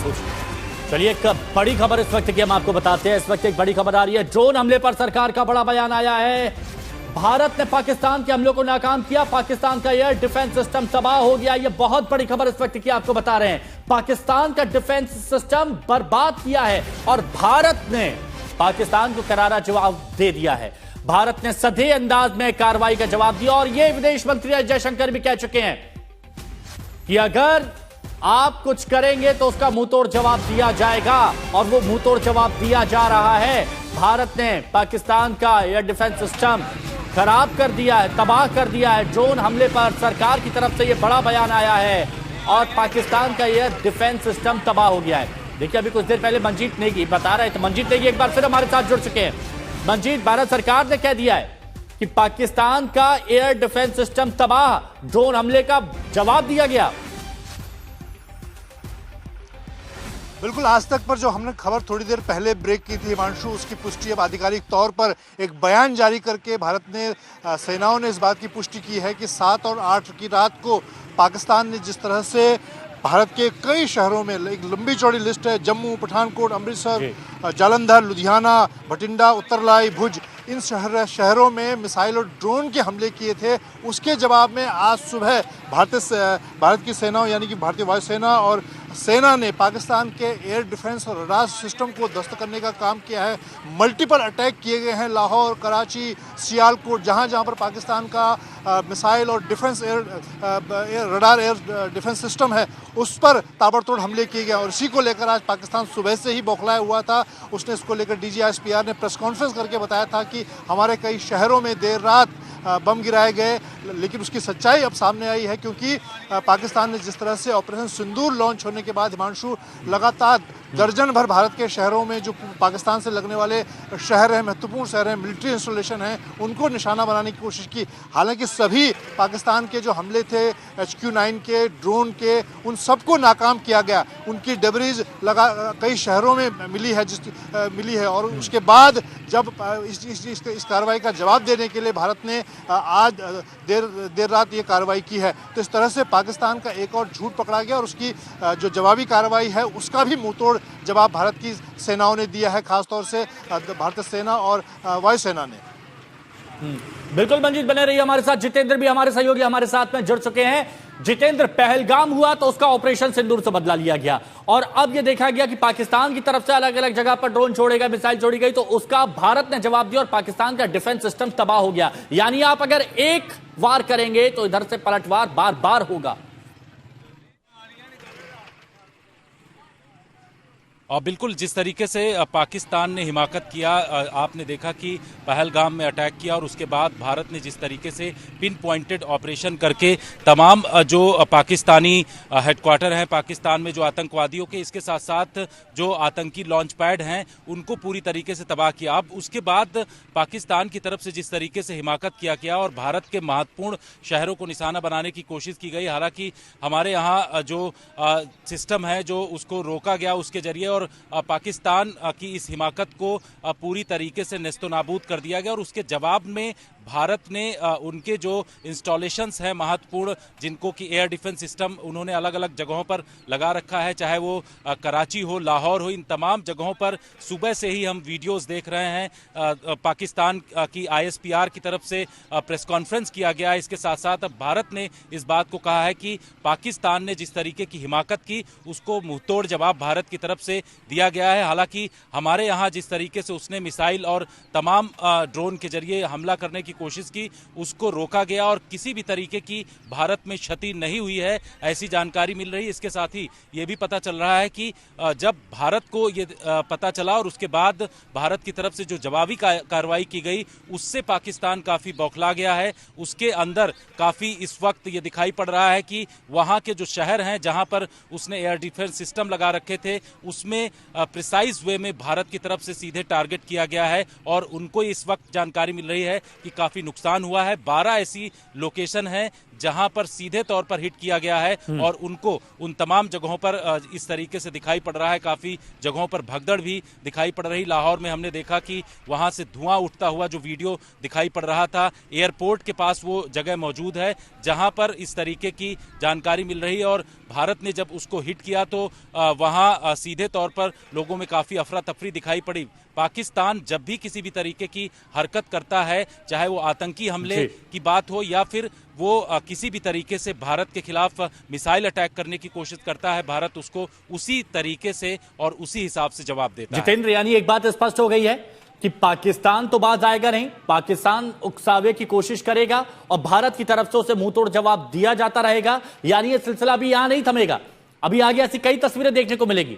कुछ। चलिए एक बड़ी खबर इस वक्त की हम आपको बताते हैं। इस वक्त एक बड़ी खबर आ रही है। ड्रोन हमले पर सरकार का बड़ा बयान आया है। भारत ने पाकिस्तान के हमलों को नाकाम किया। पाकिस्तान का एयर डिफेंस सिस्टम तबाह हो गया। यह बहुत बड़ी खबर इस वक्त की आपको बता रहे हैं। पाकिस्तान का डिफेंस सिस्टम बर्बाद किया है और भारत ने पाकिस्तान को करारा जवाब दे दिया है। भारत ने सधे अंदाज में कार्रवाई का जवाब दिया और यह विदेश मंत्री एस जयशंकर भी कह चुके हैं कि अगर आप कुछ करेंगे तो उसका मुंहतोड़ जवाब दिया जाएगा और वो मुंहतोड़ जवाब दिया जा रहा है। भारत ने पाकिस्तान का एयर डिफेंस सिस्टम खराब कर दिया है, तबाह कर दिया है। ड्रोन हमले पर सरकार की तरफ से यह बड़ा बयान आया है और पाकिस्तान का एयर डिफेंस सिस्टम तबाह हो गया है। देखिए अभी कुछ देर पहले मंजीत नेगी बता रहे थे। मंजीत नेगी एक बार फिर हमारे साथ जुड़ चुके हैं। मंजीत, भारत सरकार ने कह दिया है कि पाकिस्तान का एयर डिफेंस सिस्टम तबाह, ड्रोन हमले का जवाब दिया गया। बिल्कुल, आज तक पर जो हमने खबर थोड़ी देर पहले ब्रेक की थी हिमांशु, उसकी पुष्टि अब आधिकारिक तौर पर एक बयान जारी करके भारत ने सेनाओं ने इस बात की पुष्टि की है कि 7 और 8 की रात को पाकिस्तान ने जिस तरह से भारत के कई शहरों में, एक लंबी चौड़ी लिस्ट है, जम्मू, पठानकोट, अमृतसर, जालंधर, लुधियाना, भटिंडा, उत्तरलाई, भुज, इन शहरों में मिसाइल और ड्रोन के हमले किए थे। उसके जवाब में आज सुबह भारत की सेना यानी कि भारतीय वायुसेना और सेना ने पाकिस्तान के एयर डिफेंस और रडार सिस्टम को ध्वस्त करने का काम किया है। मल्टीपल अटैक किए गए हैं। लाहौर, कराची, सियालकोट, जहां जहां पर पाकिस्तान का मिसाइल और defence radar air defence system है, उस पर ताबड़तोड़ हमले किए गए और इसी को लेकर आज पाकिस्तान सुबह से ही बौखलाया हुआ था। उसने इसको लेकर DGISPR ने प्रेस कॉन्फ्रेंस करके बताया था कि हमारे कई शहरों में देर रात बम गिराए गए, लेकिन उसकी सच्चाई अब सामने आई है क्योंकि पाकिस्तान ने जिस तरह से ऑपरेशन सिंदूर लॉन्च होने के बाद हिमांशु लगातार दर्जन भर भारत के शहरों में जो पाकिस्तान से लगने वाले शहर हैं, महत्वपूर्ण शहर हैं, मिलिट्री इंस्टॉलेशन हैं, उनको निशाना बनाने की कोशिश की। हालांकि सभी पाकिस्तान के जो हमले थे HQ-9 के, ड्रोन के, उन सबको नाकाम किया गया। उनकी डेब्रीज कई शहरों में मिली है और उसके बाद जब इस कार्रवाई का जवाब देने के लिए भारत ने आज देर रात ये कार्रवाई की है, तो इस तरह से पाकिस्तान का एक और झूठ पकड़ा गया और उसकी जो जवाबी कार्रवाई है उसका भी मुंहतोड़ जवाब भारत की सेनाओं ने दिया है, खासतौर से भारतीय सेना और वायुसेना ने। बिल्कुल मंजीत, बने रहिए हमारे साथ। जितेंद्र भी हमारे सहयोगी हमारे साथ में जुड़ चुके हैं। जितेंद्र, पहलगाम हुआ तो उसका ऑपरेशन सिंदूर से बदला लिया गया और अब यह देखा गया कि पाकिस्तान की तरफ से अलग अलग जगह पर ड्रोन छोड़े गए, मिसाइल छोड़ी गई, तो उसका भारत ने जवाब दिया और पाकिस्तान का डिफेंस सिस्टम तबाह हो गया। यानी आप अगर एक वार करेंगे तो इधर से पलटवार बार बार होगा। और बिल्कुल जिस तरीके से पाकिस्तान ने हिमाकत किया, आपने देखा कि पहलगाम में अटैक किया और उसके बाद भारत ने जिस तरीके से पिन पॉइंटेड ऑपरेशन करके तमाम जो पाकिस्तानी हेडक्वार्टर हैं पाकिस्तान में, जो आतंकवादियों के, इसके साथ साथ जो आतंकी लॉन्च पैड हैं, उनको पूरी तरीके से तबाह किया। अब उसके बाद पाकिस्तान की तरफ से जिस तरीके से हिमाकत किया गया और भारत के महत्वपूर्ण शहरों को निशाना बनाने की कोशिश की गई, हालांकि हमारे यहाँ जो सिस्टम है जो उसको रोका गया उसके जरिए और पाकिस्तान की इस हिमाकत को पूरी तरीके से नेस्तनाबूद कर दिया गया और उसके जवाब में भारत ने उनके जो इंस्टॉलेशंस हैं महत्वपूर्ण, जिनको कि एयर डिफेंस सिस्टम उन्होंने अलग अलग जगहों पर लगा रखा है, चाहे वो कराची हो, लाहौर हो, इन तमाम जगहों पर सुबह से ही हम वीडियोस देख रहे हैं। पाकिस्तान की ISPR की तरफ से प्रेस कॉन्फ्रेंस किया गया। इसके साथ साथ अब भारत ने इस बात को कहा है कि पाकिस्तान ने जिस तरीके की हिमाकत की उसको मुंहतोड़ जवाब भारत की तरफ से दिया गया है। हालांकि हमारे यहाँ जिस तरीके से उसने मिसाइल और तमाम ड्रोन के जरिए हमला करने की कोशिश की, उसको रोका गया और किसी भी तरीके की भारत में क्षति नहीं हुई है, ऐसी जानकारी मिल रही है। इसके साथ ही ये भी पता चल रहा है कि जब भारत को ये पता चला और उसके बाद भारत की तरफ से जो जवाबी कार्रवाई की गई, उससे पाकिस्तान काफी बौखला गया है। उसके अंदर काफी इस वक्त ये दिखाई पड़ रहा है कि वहां के जो शहर हैं जहां पर उसने एयर डिफेंस सिस्टम लगा रखे थे, उसमें प्रिसाइज वे में भारत की तरफ से सीधे टारगेट किया गया है और उनको इस वक्त जानकारी मिल रही है कि काफी नुकसान हुआ है। 12 ऐसी लोकेशन हैं जहां पर सीधे तौर पर हिट किया गया है और उनको उन तमाम जगहों पर इस तरीके से दिखाई पड़ रहा है। काफी जगहों पर भगदड़ भी दिखाई पड़ रही। लाहौर में हमने देखा कि वहां से धुआं उठता हुआ जो वीडियो दिखाई पड़ रहा था। एयरपोर्ट के पास वो जगह मौजूद है जहां पर इस तरीके की जानकारी मिल रही है और भारत ने जब उसको हिट किया तो वहां सीधे तौर पर लोगों में काफी अफरा तफरी दिखाई पड़ी। पाकिस्तान जब भी किसी भी तरीके की हरकत करता है, चाहे वो आतंकी हमले की बात हो या फिर वो किसी भी तरीके से भारत के खिलाफ मिसाइल अटैक करने की कोशिश करता है, भारत उसको उसी तरीके से और उसी हिसाब से जवाब देता है। जितेंद्र, यानी एक बात स्पष्ट हो गई है कि पाकिस्तान तो बाज आएगा नहीं, पाकिस्तान उकसावे की कोशिश करेगा और भारत की तरफ से उसे मुंह तोड़ जवाब दिया जाता रहेगा। यानी यह सिलसिला भी यहां नहीं थमेगा, अभी आगे ऐसी कई तस्वीरें देखने को मिलेगी।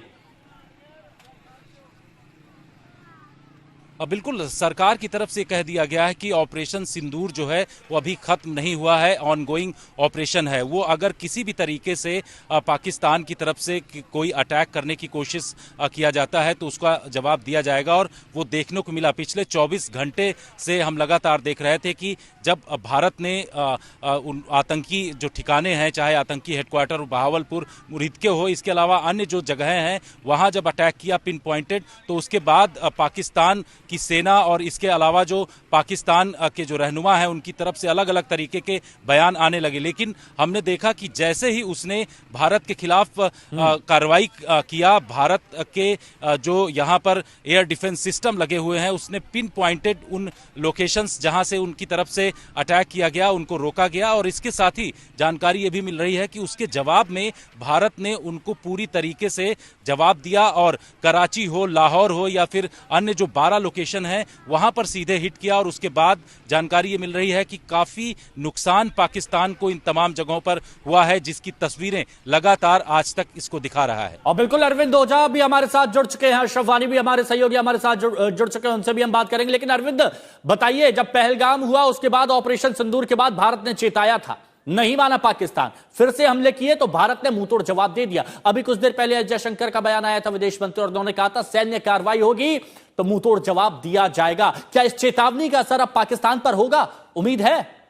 बिल्कुल, सरकार की तरफ से कह दिया गया है कि ऑपरेशन सिंदूर जो है वो अभी खत्म नहीं हुआ है, ऑनगोइंग ऑपरेशन है। वो अगर किसी भी तरीके से पाकिस्तान की तरफ से कोई अटैक करने की कोशिश किया जाता है तो उसका जवाब दिया जाएगा। और वो देखने को मिला पिछले 24 घंटे से हम लगातार देख रहे थे कि जब भारत ने उन आतंकी जो ठिकाने हैं, चाहे आतंकी हेडक्वार्टर बहावलपुर, मुरीदके हो, इसके अलावा अन्य जो जगहें हैं वहां जब अटैक किया पिन पॉइंटेड, तो उसके बाद पाकिस्तान की सेना और इसके अलावा जो पाकिस्तान के जो रहनुमा हैं उनकी तरफ से अलग अलग तरीके के बयान आने लगे। लेकिन हमने देखा कि जैसे ही उसने भारत के खिलाफ कार्रवाई किया, भारत के जो यहां पर एयर डिफेंस सिस्टम लगे हुए हैं उसने पिन पॉइंटेड उन लोकेशंस जहां से उनकी तरफ से अटैक किया गया उनको रोका गया। और इसके साथ ही जानकारी ये भी मिल रही है कि उसके जवाब में भारत ने उनको पूरी तरीके से जवाब दिया और कराची हो, लाहौर हो या फिर अन्य जो 12 लोकेशन है वहां पर सीधे हिट किया। और उसके बाद जानकारी ये मिल रही है कि काफी नुकसान पाकिस्तान को इन तमाम जगहों पर हुआ है, जिसकी तस्वीरें लगातार आज तक इसको दिखा रहा है। और बिल्कुल अरविंद ओझा भी हमारे साथ जुड़ चुके हैं, अशरफ वानी भी हमारे सहयोगी हमारे साथ जुड़ चुके हैं, उनसे भी हम बात करेंगे। लेकिन अरविंद बताइए, जब पहलगाम हुआ उसके बाद ऑपरेशन सिंदूर के बाद भारत ने चेताया था, नहीं माना पाकिस्तान, फिर से हमले किए तो भारत ने मुंहतोड़ जवाब दे दिया। अभी कुछ देर पहले जयशंकर का बयान आया था विदेश मंत्री और उन्होंने कहा था सैन्य कार्रवाई होगी तो मुंहतोड़ जवाब दिया जाएगा। क्या इस चेतावनी का असर अब पाकिस्तान पर होगा, उम्मीद है?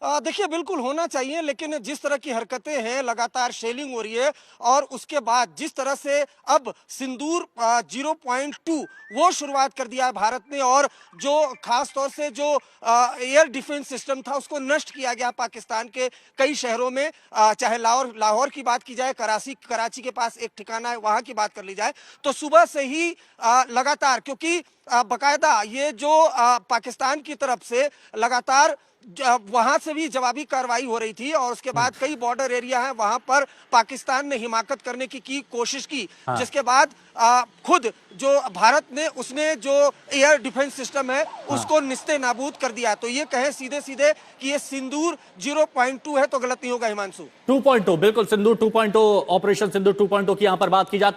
देखिए, बिल्कुल होना चाहिए, लेकिन जिस तरह की हरकतें हैं, लगातार शेलिंग हो रही है और उसके बाद जिस तरह से अब सिंदूर 0.2 वो शुरुआत कर दिया है भारत ने और जो खास तौर से जो एयर डिफेंस सिस्टम था उसको नष्ट किया गया पाकिस्तान के कई शहरों में, चाहे लाहौर की बात की जाए, कराची के पास एक ठिकाना है वहां की बात कर ली जाए, तो सुबह से ही लगातार, क्योंकि बकायदा ये जो पाकिस्तान की तरफ से लगातार वहां से भी जवाबी कार्रवाई हो रही थी और उसके बाद कई बॉर्डर एरिया हैं वहां पर पाकिस्तान ने हिमाकत करने की कोशिश की, जिसके बाद खुद जो भारत ने उसने जो एयर डिफेंस सिस्टम है उसको निस्ते नाबूद कर दिया। तो ये कहें सीधे सीधे कि ये सिंदूर 0.2 है तो गलत नहीं होगा हिमांशु। 2.0 बिल्कुल, सिंदूर 2.0, ऑपरेशन सिंदूर 2.0 की यहां पर बात की जाती है।